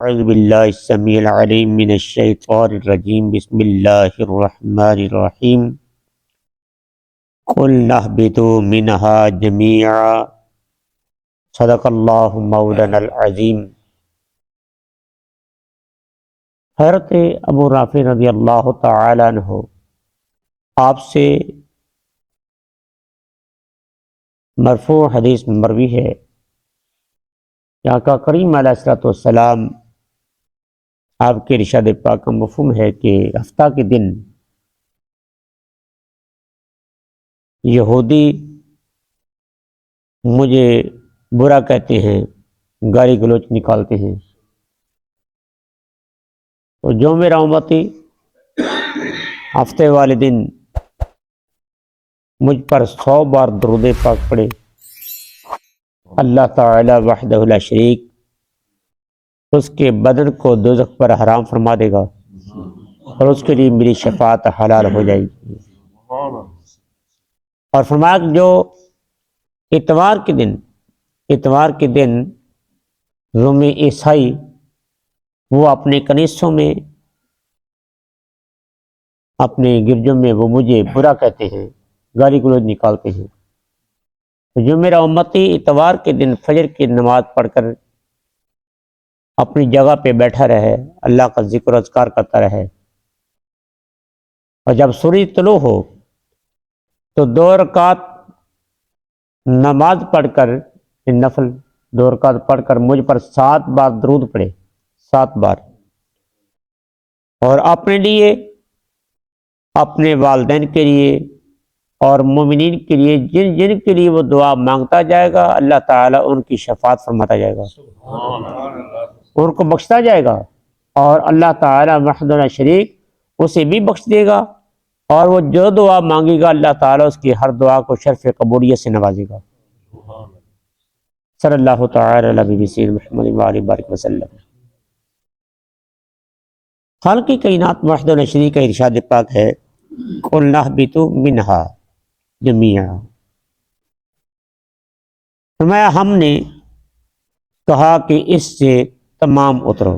اعوذ باللہ السمیع العلیم من الشیطان الرجیم بسم اللہ الرحمن الرحیم قل اہبطوا منہا جمیعا صدق اللہ مولانا العظیم۔ حضرت ابو رافع رضی اللہ تعالی عنہ آپ سے مرفوع حدیث میں مروی ہے کہ آقا کریم علیہ الصلوۃ والسلام آپ کے ارشاد پاک کا مفہوم ہے کہ ہفتہ کے دن یہودی مجھے برا کہتے ہیں، گالی گلوچ نکالتے ہیں، تو جو میرا امتی ہفتے والے دن مجھ پر 100 بار درود پاک پڑھے، اللہ تعالی وحدہ لا شریک اس کے بدن کو دوزخ پر حرام فرما دے گا اور اس کے لیے میری شفاعت حلال ہو جائے گی۔ اور فرمایا کہ جو اتوار کے دن رومی عیسائی وہ اپنے کنیسوں میں اپنے گرجوں میں وہ مجھے برا کہتے ہیں، گالی گلوچ نکالتے ہیں، تو جو میرا امتی اتوار کے دن فجر کی نماز پڑھ کر اپنی جگہ پہ بیٹھا رہے، اللہ کا ذکر و اذکار کرتا رہے، اور جب سورج طلوع ہو تو 2 رکعت نماز پڑھ کر نفل 2 رکعت پڑھ کر مجھ پر 7 بار درود پڑھے، 7 بار، اور اپنے لیے، اپنے والدین کے لیے اور مومنین کے لیے جن جن کے لیے وہ دعا مانگتا جائے گا، اللہ تعالیٰ ان کی شفاعت فرماتا جائے گا، ان کو بخشتا جائے گا، اور اللہ تعالیٰ وحدہ لا شریک اسے بھی بخش دے گا، اور وہ جو دعا مانگے گا اللہ تعالیٰ اس کی ہر دعا کو شرف قبولیت سے نوازے گا۔ صلی اللہ تعالی علی نبی سید محمد وآلہ بارک وسلم۔ خالق کائنات وحدہ لا شریک کا ارشاد پاک ہے قُلْ اهْبِطُوا مِنْهَا جَمِيعًا، فرمایا ہم نے کہا کہ اس سے تمام اترو۔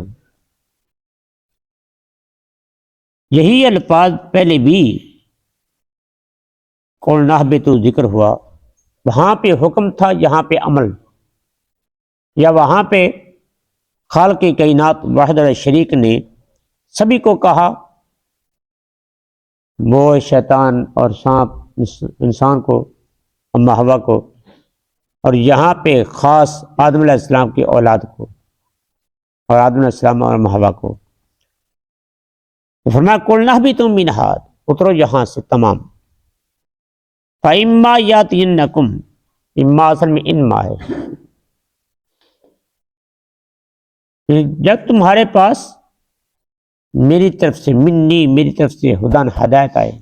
یہی الفاظ پہلے بھی قُلْ اهْبِطُوا ذکر ہوا، وہاں پہ حکم تھا، یہاں پہ عمل، یا وہاں پہ خالق کائنات وحدہ لا شریک نے سبھی کو کہا، وہ شیطان اور سانپ انسان کو، اما حوا کو، اور یہاں پہ خاص آدم علیہ السلام کی اولاد کو، اور آدم علیہ السلام اور اما حوا کو فرمایا قُلْ اهْبِطُوا مِنْهَا، اترو یہاں سے تمام، فَإِمَّا يَأْتِيَنَّكُمْ، اما اصل میں انما ہے، جب تمہارے پاس میری طرف سے، میری طرف سے ہدان ہدایت آئے،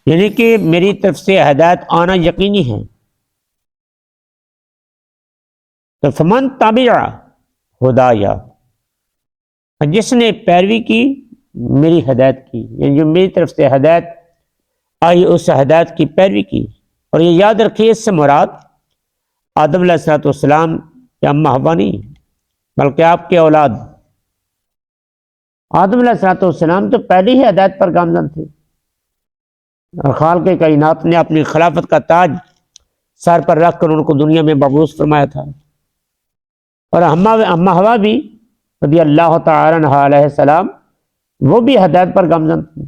یعنی کہ میری طرف سے ہدایت آنا یقینی ہے، تو فمن تبع ہدایا، جس نے پیروی کی میری ہدایت کی، یعنی جو میری طرف سے ہدایت آئی اس ہدایت کی پیروی کی، اور یہ یاد رکھیے اس سے مراد آدم علیہ السلام یا اما حوا نہیں، بلکہ آپ کے اولاد آدم علیہ السلام تو پہلے ہی ہدایت پر گامزن تھے، اور خالق کائنات نے اپنی خلافت کا تاج سر پر رکھ کر ان کو دنیا میں مبعوث فرمایا تھا، اور اما حوا بھی رضی اللہ تعالی عنہا علیہ السلام وہ بھی ہدایت پر گامزن تھے۔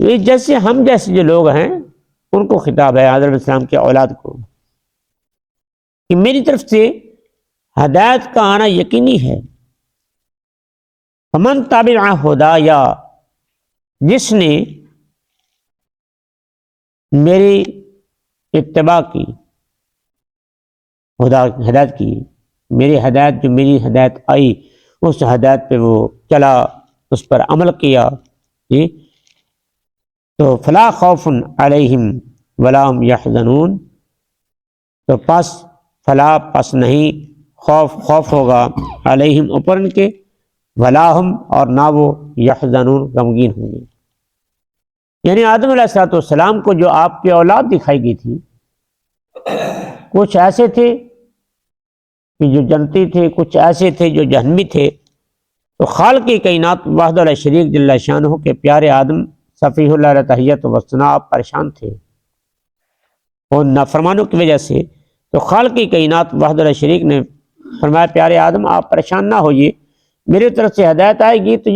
یہ جیسے ہم جیسے جو لوگ ہیں ان کو خطاب ہے، آدم علیہ السلام کے اولاد کو، کہ میری طرف سے ہدایت کا آنا یقینی ہے۔ فمن تبع ہدایا، جس نے میری اتباع کی، ہدایت کی، میری ہدایت، جو میری ہدایت آئی اس ہدایت پہ وہ چلا، اس پر عمل کیا، تو فلا خوف علیہم ولا هم یحزنون، تو پس نہیں خوف ہوگا علیہم اوپر ان کے، ولا ہم اور نہ وہ یحزنون غمگین ہوں گے، یعنی آدم علیہ السلام کو جو آپ کی اولاد دکھائی گئی تھی، کچھ ایسے تھے کہ جو جنتی تھے کچھ ایسے تھے جو جہنمی تھے، تو خالق کائنات وحدہ لا شریک جل شانہ کے پیارے آدم صفیہ اللہ علیہ تحیت و ثنا آپ پریشان تھے اور نافرمانوں کی وجہ سے، تو خالق کائنات وحدہ لا شریک نے فرمایا پیارے آدم آپ پریشان نہ ہوئیے، میری طرف سے ہدایت آئے گی، تو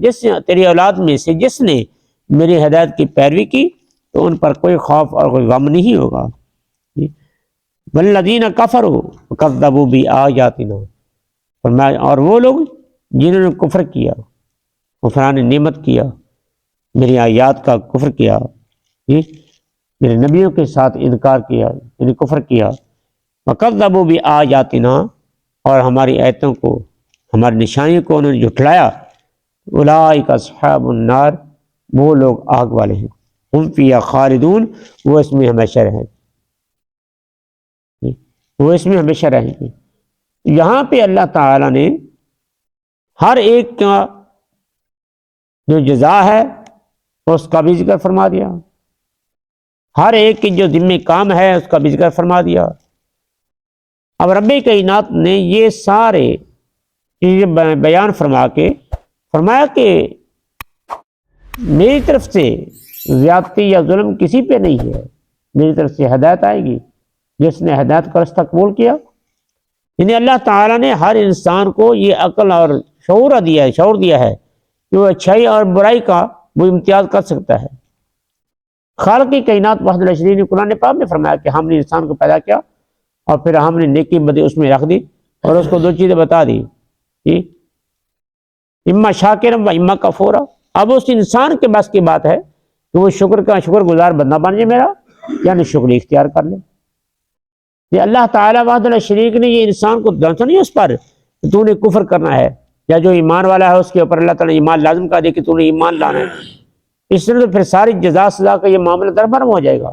جس تیری اولاد میں سے جس نے میری ہدایت کی پیروی کی تو ان پر کوئی خوف اور کوئی غم نہیں ہوگا۔ والذین کفروا وکذبوا بآیاتنا، فرمایا اور وہ لوگ جنہوں نے کفر کیا، کفران نعمت کیا، میری آیات کا کفر کیا، میرے نبیوں کے ساتھ انکار کیا یعنی کفر کیا، وکذبوا بآیاتنا اور ہماری آیتوں کو، ہماری نشانیوں کو انہوں نے جھٹلایا، اولئک اصحاب النار، وہ لوگ آگ والے ہیں، ہم فیہا خالدون، وہ اس میں ہمیشہ رہیں گے، وہ اس میں ہمیشہ رہیں گے۔ یہاں پہ اللہ تعالیٰ نے ہر ایک کا جو جزا ہے اس کا بھی ذکر فرما دیا، ہر ایک کی جو ذمہ کام ہے اس کا بھی ذکر فرما دیا۔ اب رب کائنات نے یہ سارے چیزیں بیان فرما کے فرمایا کہ میری طرف سے زیادتی یا ظلم کسی پہ نہیں ہے، میری طرف سے ہدایت آئے گی، جس نے ہدایت کا رستہ قبول کیا، یعنی اللہ تعالیٰ نے ہر انسان کو یہ عقل اور شعور دیا ہے کہ وہ اچھائی اور برائی کا وہ امتیاز کر سکتا ہے۔ خالق کائنات وحدہ لا شریک نے قرآن پاک میں فرمایا کہ ہم نے انسان کو پیدا کیا اور پھر ہم نے نیکی بدی اس میں رکھ دی اور اس کو دو چیزیں بتا دی، اما شاکرا و اما کفورا۔ اب اس انسان کے بس کی بات ہے کہ وہ شکر گزار بندہ بن جائے میرا، یعنی شکر اختیار کر لے۔ یہ اللہ تعالیٰ وحدہ لا شریک نے یہ انسان کو دھمکا نہیں اس پر کہ تو نے کفر کرنا ہے، یا جو ایمان والا ہے اس کے اوپر اللہ تعالیٰ نے ایمان لازم کر دے کہ تو نے ایمان لانا ہے۔ اس طرح تو پھر ساری جزا سزا کا یہ معاملہ دربرم ہو جائے گا۔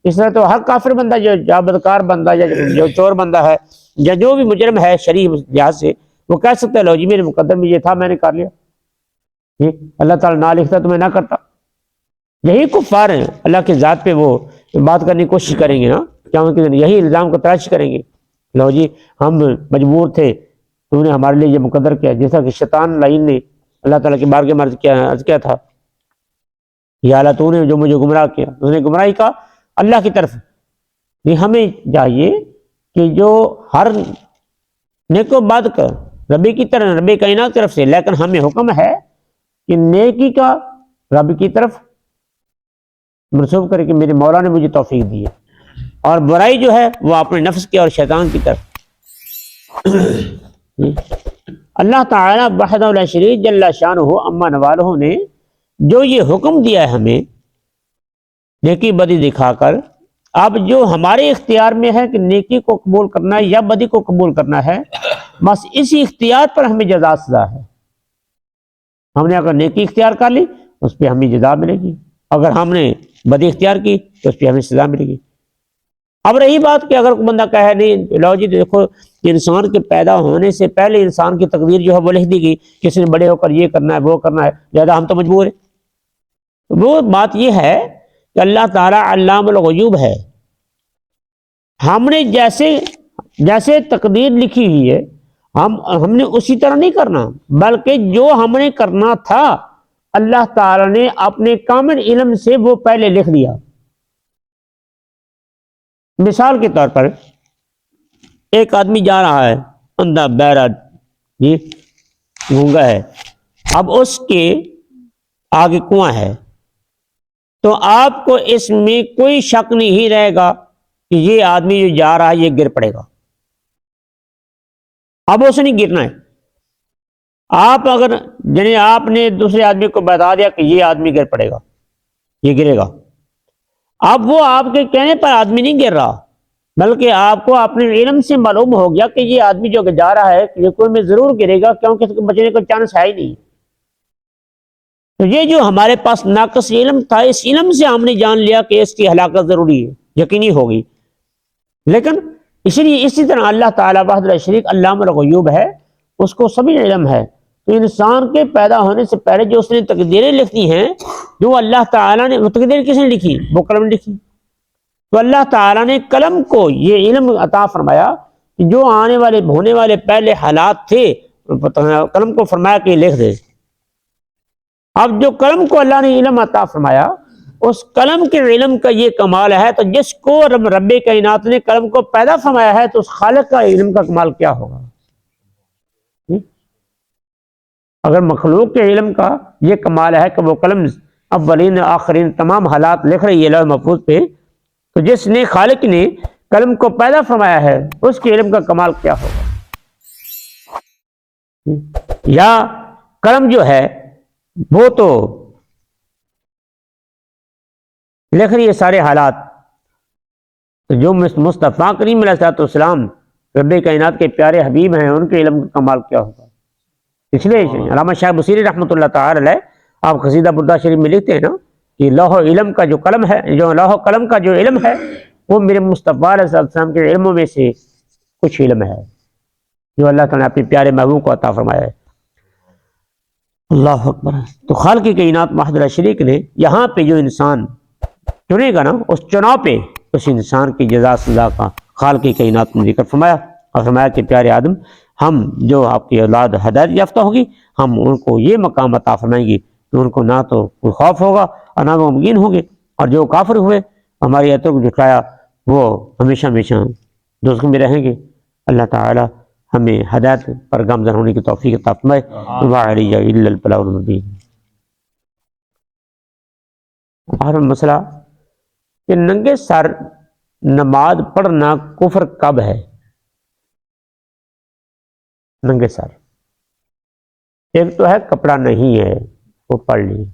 اس طرح تو ہر کافر بندہ جو بدکار بندہ یا جو چور بندہ ہے یا جو بھی مجرم ہے شریع لحاظ سے، وہ کہہ سکتا ہے لو جی میرے مقدر میں یہ تھا میں نے کر لیا، اللہ تعالیٰ نہ لکھتا تو میں نہ کرتا۔ یہی کفار ہیں، اللہ کی ذات پہ وہ بات کرنے کی کوشش کریں گے نا، یہی الزام کو تلاش کریں گے، لو جی ہم مجبور تھے تو نے ہمارے لیے یہ مقدر کیا، جیسا کہ شیطان لعین نے اللہ تعالیٰ کے بارگاہ میں عرض کیا تھا، یا اللہ تو نے جو مجھے گمراہ کیا، اس نے گمراہی کا اللہ کی طرف۔ ہمیں چاہیے کہ جو ہر نیک و بد کا ربی کی طرف، ربی کائنات کی طرف سے، لیکن ہمیں حکم ہے کہ نیکی کا رب کی طرف منسوب کرے کہ میرے مولا نے مجھے توفیق دی ہے، اور برائی جو ہے وہ اپنے نفس کی اور شیطان کی طرف۔ اللہ تعالیٰ وحدہ لا شریک جل شانہ اما نوالہ نے جو یہ حکم دیا ہے ہمیں نیکی بدی دکھا کر، اب جو ہمارے اختیار میں ہے کہ نیکی کو قبول کرنا ہے یا بدی کو قبول کرنا ہے، بس اسی اختیار پر ہمیں جزا سزا ہے۔ ہم نے اگر نیکی اختیار کر لی اس پہ ہمیں جزا ملے گی، اگر ہم نے بدی اختیار کی تو اس پہ ہمیں سزا ملے گی۔ اب رہی بات کہ اگر کوئی بندہ کہے نہیں لو جی دیکھو انسان کے پیدا ہونے سے پہلے انسان کی تقدیر جو ہے وہ لکھ دی گئی، کسی نے بڑے ہو کر یہ کرنا ہے وہ کرنا ہے، لہذا ہم تو مجبور ہیں۔ وہ بات یہ ہے کہ اللہ تعالیٰ علام الغیوب ہے، ہم نے جیسے تقدیر لکھی ہوئی ہے ہم نے اسی طرح نہیں کرنا، بلکہ جو ہم نے کرنا تھا اللہ تعالیٰ نے اپنے کامل علم سے وہ پہلے لکھ دیا۔ مثال کے طور پر ایک آدمی جا رہا ہے اندھا بہرا جی گونگا ہے، اب اس کے آگے کنواں ہے، تو آپ کو اس میں کوئی شک نہیں رہے گا کہ یہ آدمی جو جا رہا ہے یہ گر پڑے گا، اب اسے نہیں گرنا ہے۔ آپ نے دوسرے آدمی کو بتا دیا کہ یہ آدمی گر پڑے گا، یہ گرے گا، اب وہ آپ کے کہنے پر آدمی نہیں گر رہا، بلکہ آپ کو اپنے علم سے معلوم ہو گیا کہ یہ آدمی جو جا رہا ہے یہ کوئی میں ضرور گرے گا، کیونکہ اس کو بچنے کا چانس ہے ہی نہیں۔ تو یہ جو ہمارے پاس ناقص علم تھا، اس علم سے ہم نے جان لیا کہ اس کی ہلاکت ضروری ہے، یقینی ہوگی۔ لیکن اسی طرح اللہ تعالیٰ وحدہ لا شریک علام الغیوب ہے، اس کو سبھی علم ہے۔ تو انسان کے پیدا ہونے سے پہلے جو اس نے تقدیریں لکھی ہیں، جو اللہ تعالیٰ نے، وہ تقدیریں کس نے لکھی؟ وہ قلم نے لکھی۔ تو اللہ تعالیٰ نے قلم کو یہ علم عطا فرمایا کہ جو آنے والے ہونے والے پہلے حالات تھے قلم کو فرمایا کہ لکھ دے۔ اب جو قلم کو اللہ نے علم عطا فرمایا، اس قلم کے علم کا یہ کمال ہے، تو جس کو رب کائنات نے قلم کو پیدا فرمایا ہے تو اس خالق کا علم کا کمال کیا ہوگا؟ اگر مخلوق کے علم کا یہ کمال ہے کہ وہ قلم اولین آخرین تمام حالات لکھ رہی ہے لوح محفوظ پہ، تو جس نے خالق نے قلم کو پیدا فرمایا ہے اس کے علم کا کمال کیا ہوگا؟ یا قلم جو ہے وہ تو لکھ رہی ہے سارے حالات، تو جو مصطفیٰ کریم علیہ الصلوۃ والسلام رب کائنات کے پیارے حبیب ہیں ان کے علم کا کمال کیا ہوگا؟ اس لیے علامہ شاہ بصیری رحمۃ اللہ تعالی علیہ آپ قصیدہ بردہ شریف میں لکھتے ہیں نا کہ لوح و علم کا جو قلم ہے، جو لوح و قلم کا جو علم ہے وہ میرے مصطفیٰ علیہ السلام کے علموں میں سے کچھ علم ہے جو اللہ تعالیٰ نے اپنے پیارے محبوب کو عطا فرمایا ہے۔ اللہ اکبر۔ تو خالق کائنات وحدہ لا شریک نے یہاں پہ جو انسان چنے گا نا، اس چناؤ پہ اس انسان کی جزا سزا کا خالق کائنات نے ذکر فرمایا، اور فرمایا کہ پیارے آدم، ہم جو آپ کی اولاد ہدایت یافتہ ہوگی ہم ان کو یہ مقام عطا فرمائیں گے کہ ان کو نہ تو کوئی خوف ہوگا اور نہ وہ غمگین ہوں گے، اور جو کافر ہوئے ہماری آیتوں کو جھٹلایا وہ ہمیشہ ہمیشہ دوزخ میں رہیں گے۔ اللہ تعالی ہمیں ہدایت پر گامزن ہونے کی توفیق عطا فرمائے۔ وما علی الا البلاغ المبین۔ اور مسئلہ کہ ننگے سر نماز پڑھنا کفر کب ہے؟ ننگے سر ایک تو ہے کپڑا نہیں ہے وہ پڑھ لی،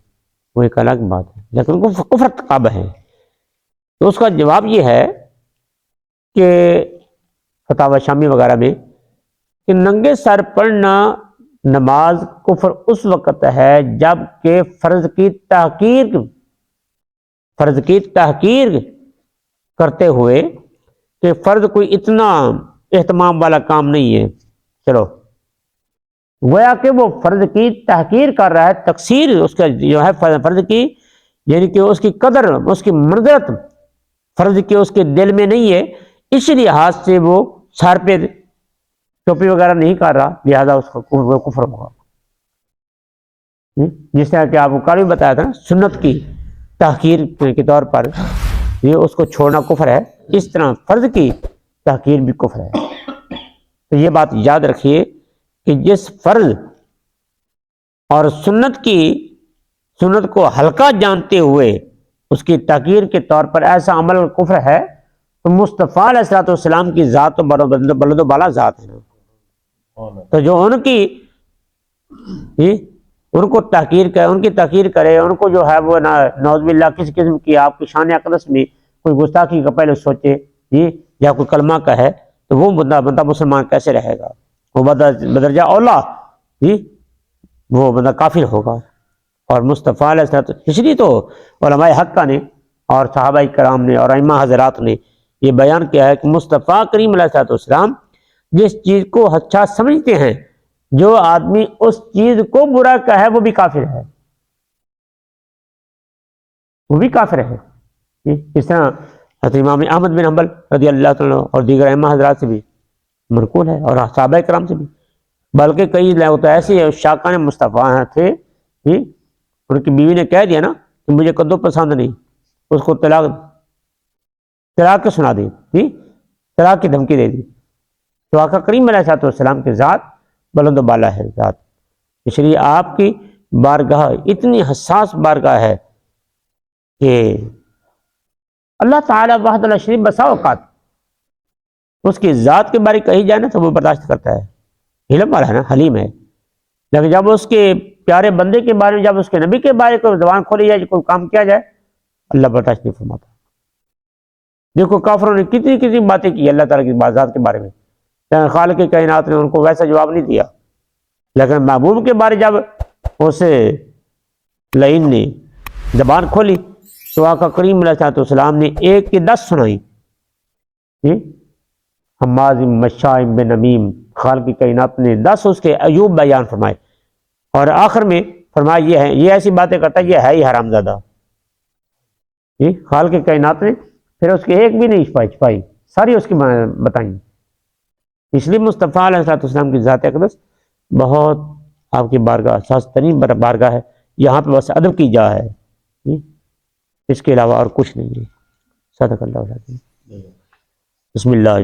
وہ ایک الگ بات ہے، لیکن کفر کب ہے؟ تو اس کا جواب یہ ہے کہ فتاوی شامی وغیرہ میں کہ ننگے سر پڑھنا نماز کفر اس وقت ہے جب کہ فرض کی تحقیر کرتے ہوئے کہ فرض کوئی اتنا اہتمام والا کام نہیں ہے، چلو گویا کہ وہ فرض کی تحقیر کر رہا ہے، تقصیر اس کا جو ہے فرض کی، یعنی کہ اس کی قدر اس کی منزلت فرض کی اس کے دل میں نہیں ہے، اس لحاظ سے وہ سر پہ ٹوپی وغیرہ نہیں کر رہا، لہذا اس کو کفر ہوگا۔ جس طرح کہ آپ کو کل بھی بتایا تھا نا، سنت کی تحقیر کے طور پر یہ اس کو چھوڑنا کفر ہے، اس طرح فرض کی تحقیر بھی کفر ہے۔ تو یہ بات یاد رکھیے کہ جس فرض اور سنت کو ہلکا جانتے ہوئے اس کی تحقیر کے طور پر ایسا عمل کفر ہے، تو مصطفیٰ علیہ الصلوۃ والسلام کی ذات تو بلند و بالا ذات ہے نا، تو جو ان کو تحقیر کرے، ان کی تحقیر کرے، ان کو جو ہے وہ نعوذ باللہ کسی قسم کی آپ کی شان اقدس میں کوئی گستاخی کا پہلے سوچے یا کوئی کلمہ کا ہے، تو وہ بندہ مسلمان کیسے رہے گا؟ وہ بدرجہ اولا وہ بندہ کافر ہوگا۔ اور مصطفیٰ علیہ السلام، اس لیے تو علماء حقہ نے اور صحابہ کرام نے اور ائمہ حضرات نے یہ بیان کیا ہے کہ مصطفیٰ کریم علیہ السلام جس چیز کو اچھا سمجھتے ہیں، جو آدمی اس چیز کو برا کہے وہ بھی کافر ہے، وہ بھی کافر ہے۔ اس طرح حضرت امام احمد بن حنبل رضی اللہ تعالیٰ اور دیگر ائمہ حضرات سے بھی منقول ہے، اور صحابہ کرام سے بھی، بلکہ کئی تو ایسے شاکان مصطفیٰ تھے، ان کی بیوی نے کہہ دیا نا کہ مجھے کدو پسند نہیں، اس کو طلاق کے سنا دی، طلاق کی دھمکی دے دی، تو آقا کریم علیہ السلام کی ذات بلند و بالا ہے ذات، اس لیے آپ کی بارگاہ اتنی حساس بارگاہ ہے کہ اللہ تعالیٰ وحدہ لا شریک بسا اوقات اس کی ذات کے بارے کہی جائے نا تو وہ برداشت کرتا ہے، علم والا ہے نا، حلیم ہے، لیکن جب اس کے پیارے بندے کے بارے میں، جب اس کے نبی کے بارے کوئی زبان کھولی جائے، کوئی کام کیا جائے، اللہ برداشت نہیں فرماتا۔ دیکھو کافروں نے کتنی باتیں کی اللہ تعالیٰ کی ذات کے بارے میں، لیکن خالق کائنات نے ان کو ویسا جواب نہیں دیا، لیکن محبوب کے بارے جب اسے لعین نے زبان کھولی تو آقا کریم علیہ السلام نے ایک کی 10 سنائی، حماز مشاء بنمیم، خالق کائنات نے 10 اس کے عیوب بیان فرمائے، اور آخر میں فرمایا یہ ایسی باتیں کرتا ہے، یہ ہے ہی حرام زادہ۔ خالق کائنات نے پھر اس کے ایک بھی نہیں چھپائی، ساری اس کی بتائیں۔ اس لیے مصطفیٰ علیہ السلام کی ذات اقدس بہت آپ کی بارگاہ اساس ترین بارگاہ ہے، یہاں پہ بس ادب کی جا ہے، اس کے علاوہ اور کچھ نہیں ہے۔ صدق اللہ العظیم۔ بسم اللہ۔